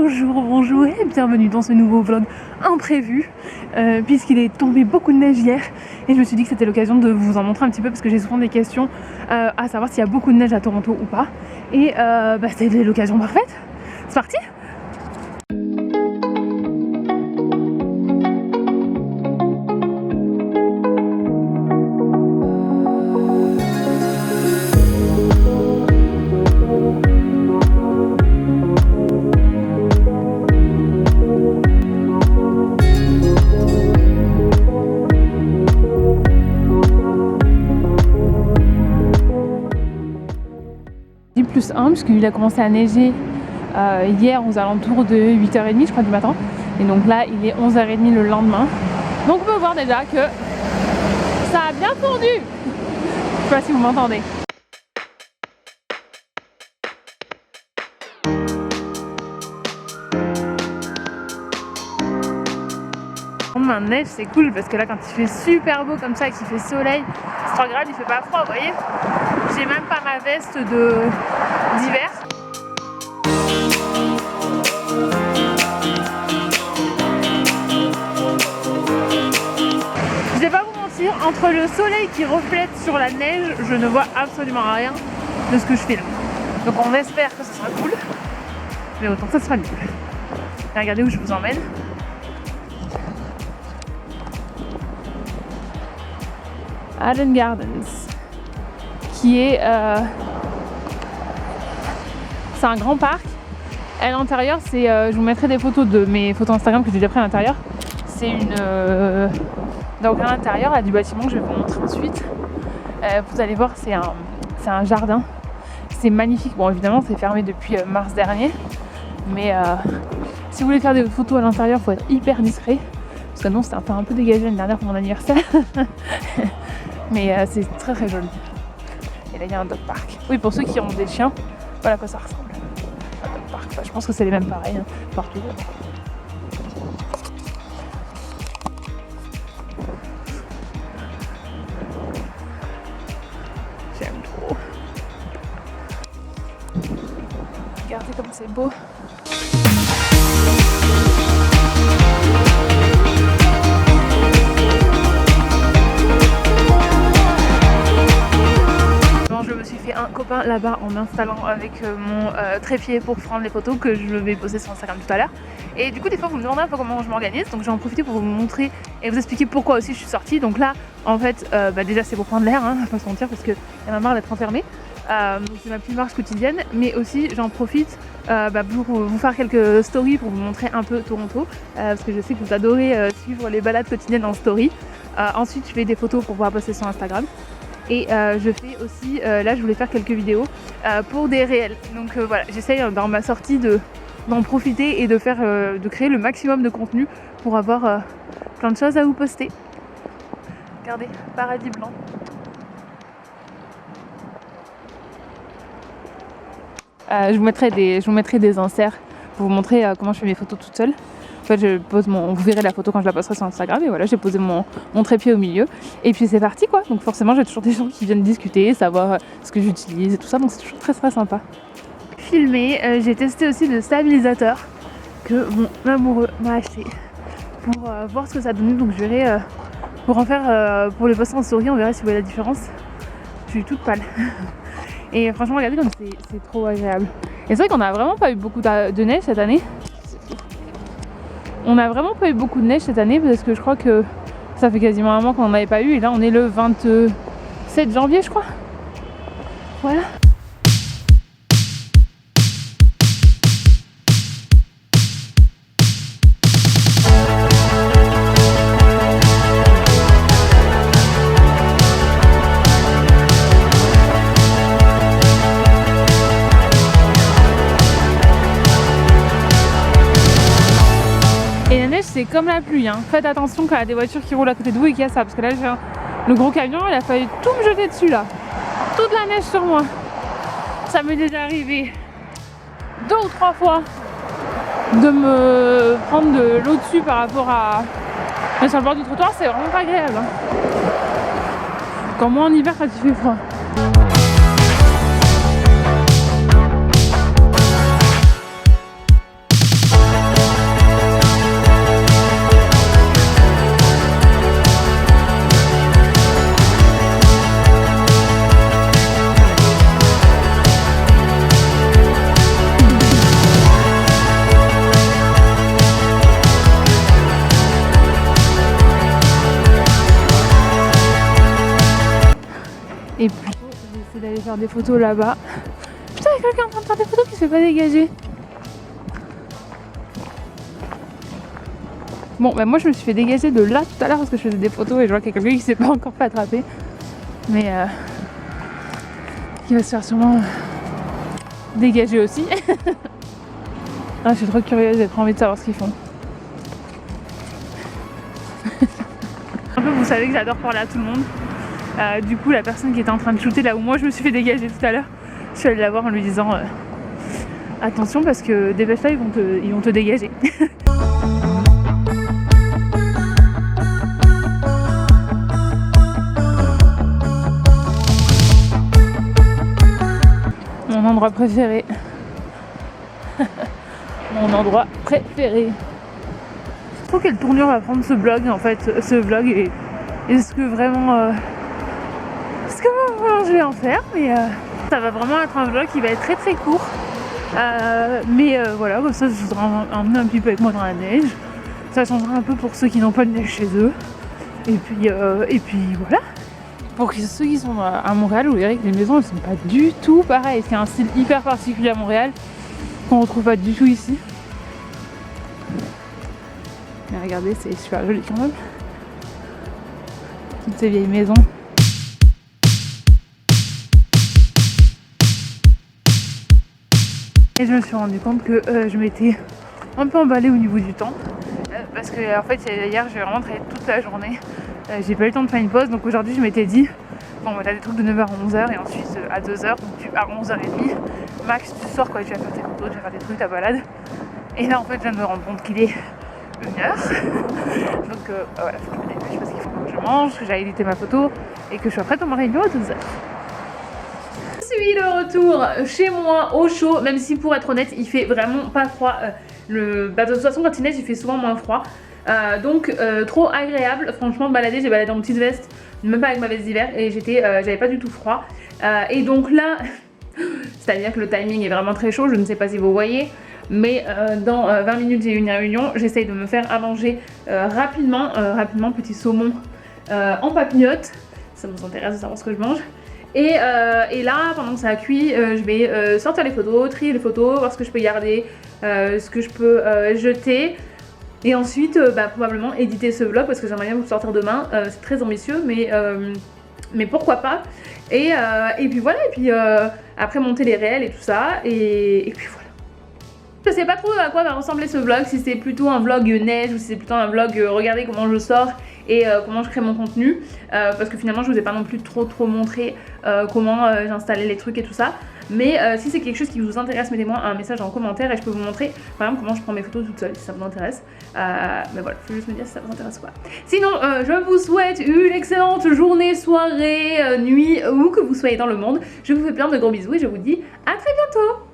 Bonjour et bienvenue dans ce nouveau vlog imprévu puisqu'il est tombé beaucoup de neige hier et je me suis dit que c'était l'occasion de vous en montrer un petit peu parce que j'ai souvent des questions à savoir s'il y a beaucoup de neige à Toronto ou pas et c'était l'occasion parfaite. C'est parti! Plus 1 puisqu'il a commencé à neiger hier aux alentours de 8h30 je crois du matin et donc là il est 11h30 le lendemain, donc on peut voir déjà que ça a bien fondu. Je sais pas si vous m'entendez. La neige c'est cool parce que là quand il fait super beau comme ça et qu'il fait soleil, c'est 3 grades, il fait pas froid, vous voyez. J'ai même pas ma veste d'hiver. Je vais pas vous mentir, entre le soleil qui reflète sur la neige, je ne vois absolument rien de ce que je fais là. Donc on espère que ce sera cool, mais autant que ça sera nul. Et regardez où je vous emmène. Allen Gardens, qui est c'est un grand parc. À l'intérieur, c'est je vous mettrai des photos de mes photos Instagram que j'ai déjà pris à l'intérieur. C'est une donc à l'intérieur, il y a du bâtiment que je vais vous montrer ensuite. Vous allez voir, c'est un jardin. C'est magnifique. Bon, évidemment, c'est fermé depuis mars dernier, mais si vous voulez faire des photos à l'intérieur, il faut être hyper discret parce que non, c'était un peu dégagé l'année dernière pour mon anniversaire. Mais c'est très très joli. Et là il y a un dog park. Oui, pour ceux qui ont des chiens, voilà à quoi ça ressemble. Un dog park, enfin, je pense que c'est les mêmes pareils hein, partout. J'aime trop. Regardez comme c'est beau. Je me suis fait un copain là-bas en m'installant avec mon trépied pour prendre les photos que je vais poster sur Instagram tout à l'heure. Et du coup des fois vous me demandez un peu comment je m'organise, donc j'ai en profité pour vous montrer et vous expliquer pourquoi aussi je suis sortie. Donc là en fait déjà c'est pour prendre l'air, hein, on va pas se mentir parce que y en a marre d'être enfermée. Donc c'est ma petite marche quotidienne, mais aussi j'en profite pour vous faire quelques stories pour vous montrer un peu Toronto parce que je sais que vous adorez suivre les balades quotidiennes en story. Ensuite je fais des photos pour pouvoir poster sur Instagram. Et je fais aussi, là je voulais faire quelques vidéos pour des réels. Donc voilà, j'essaye dans ma sortie d'en profiter et de créer le maximum de contenu pour avoir plein de choses à vous poster. Regardez, paradis blanc. Je vous mettrai des inserts pour vous montrer comment je fais mes photos toute seule. En fait, vous verrez la photo quand je la posterai sur Instagram et voilà, j'ai posé mon trépied au milieu et puis c'est parti quoi. Donc forcément j'ai toujours des gens qui viennent discuter, savoir ce que j'utilise et tout ça, donc c'est toujours très très sympa. Filmé, j'ai testé aussi le stabilisateur que mon amoureux m'a acheté pour voir ce que ça donne. Donc je verrai pour en faire pour les posts en story, on verra si vous voyez la différence. Je suis toute pâle. Et franchement regardez comme c'est trop agréable. Et c'est vrai qu'on n'a vraiment pas eu beaucoup de neige cette année. On n'a vraiment pas eu beaucoup de neige cette année parce que je crois que ça fait quasiment un mois qu'on n'en avait pas eu et là on est le 27 janvier je crois. Voilà. C'est comme la pluie, hein. Faites attention quand il y a des voitures qui roulent à côté de vous et qu'il y a ça, parce que là le gros camion il a failli tout me jeter dessus là, toute la neige sur moi. Ça m'est déjà arrivé 2 ou 3 fois de me prendre de l'eau dessus par rapport à... Mais sur le bord du trottoir c'est vraiment pas agréable hein. Quand moi en hiver quand il fait froid. aller faire des photos là-bas. Putain, il y a quelqu'un en train de faire des photos qui se fait pas dégager. Bon, bah moi je me suis fait dégager de là tout à l'heure parce que je faisais des photos et je vois qu'il y a quelqu'un qui s'est pas encore fait attraper. Mais qui va se faire sûrement dégager aussi. Ah, je suis trop curieuse, j'ai trop envie de savoir ce qu'ils font. Un peu, vous savez que j'adore parler à tout le monde. Du coup, la personne qui était en train de shooter là où moi je me suis fait dégager tout à l'heure, je suis allée la voir en lui disant attention parce que dépêche-toi, ils vont te dégager. Mon endroit préféré. Mon endroit préféré. Je trouve quelle tournure va prendre ce vlog en fait, et est-ce que vraiment je vais en faire, mais ça va vraiment être un vlog qui va être très très court. Voilà, comme ça je voudrais emmener un petit peu avec moi dans la neige. Ça changera un peu pour ceux qui n'ont pas de neige chez eux. Et puis voilà. Pour ceux qui sont à Montréal, vous verrez que les maisons elles sont pas du tout pareilles. C'est un style hyper particulier à Montréal qu'on retrouve pas du tout ici. Mais regardez, c'est super joli quand même. Toutes ces vieilles maisons. Et je me suis rendu compte que je m'étais un peu emballée au niveau du temps. Parce que en fait hier j'ai vraiment travaillé toute la journée. J'ai pas eu le temps de faire une pause, donc aujourd'hui je m'étais dit bon bah t'as des trucs de 9h à 11h et ensuite à 2h, donc à 11h30 max tu sors quoi, tu vas faire tes photos, tu vas faire des trucs, ta balade. Et là en fait je viens de me rendre compte qu'il est 1h. Donc voilà, faut que je me dépêche parce qu'il faut que je mange, que j'aille éditer ma photo et que je sois prête pour ma réunion à 12h. Je suis de retour chez moi au chaud, même si pour être honnête il fait vraiment pas froid. De toute façon quand il neige il fait souvent moins froid. Donc trop agréable, franchement de balader, j'ai baladé en petite veste, même pas avec ma veste d'hiver et j'avais pas du tout froid. Et donc là, c'est à dire que le timing est vraiment très chaud, je ne sais pas si vous voyez, mais dans 20 minutes j'ai une réunion, j'essaye de me faire à manger rapidement, petit saumon en papillote, ça vous intéresse de savoir ce que je mange. Et là, pendant que ça cuit, je vais sortir les photos, trier les photos, voir ce que je peux garder, ce que je peux jeter. Et ensuite, probablement éditer ce vlog parce que j'aimerais bien vous le sortir demain. C'est très ambitieux, mais pourquoi pas. Et puis voilà, et puis après monter les réels et tout ça. Et puis voilà. Je sais pas trop à quoi va ressembler ce vlog, si c'est plutôt un vlog neige ou si c'est plutôt un vlog regardez comment je sors et comment je crée mon contenu, parce que finalement je vous ai pas non plus trop montré comment j'installais les trucs et tout ça. Mais si c'est quelque chose qui vous intéresse, mettez-moi un message en commentaire et je peux vous montrer par exemple comment je prends mes photos toute seule si ça vous intéresse. Mais voilà, faut juste me dire si ça vous intéresse ou pas. Sinon, je vous souhaite une excellente journée, soirée, nuit, où que vous soyez dans le monde. Je vous fais plein de gros bisous et je vous dis à très bientôt.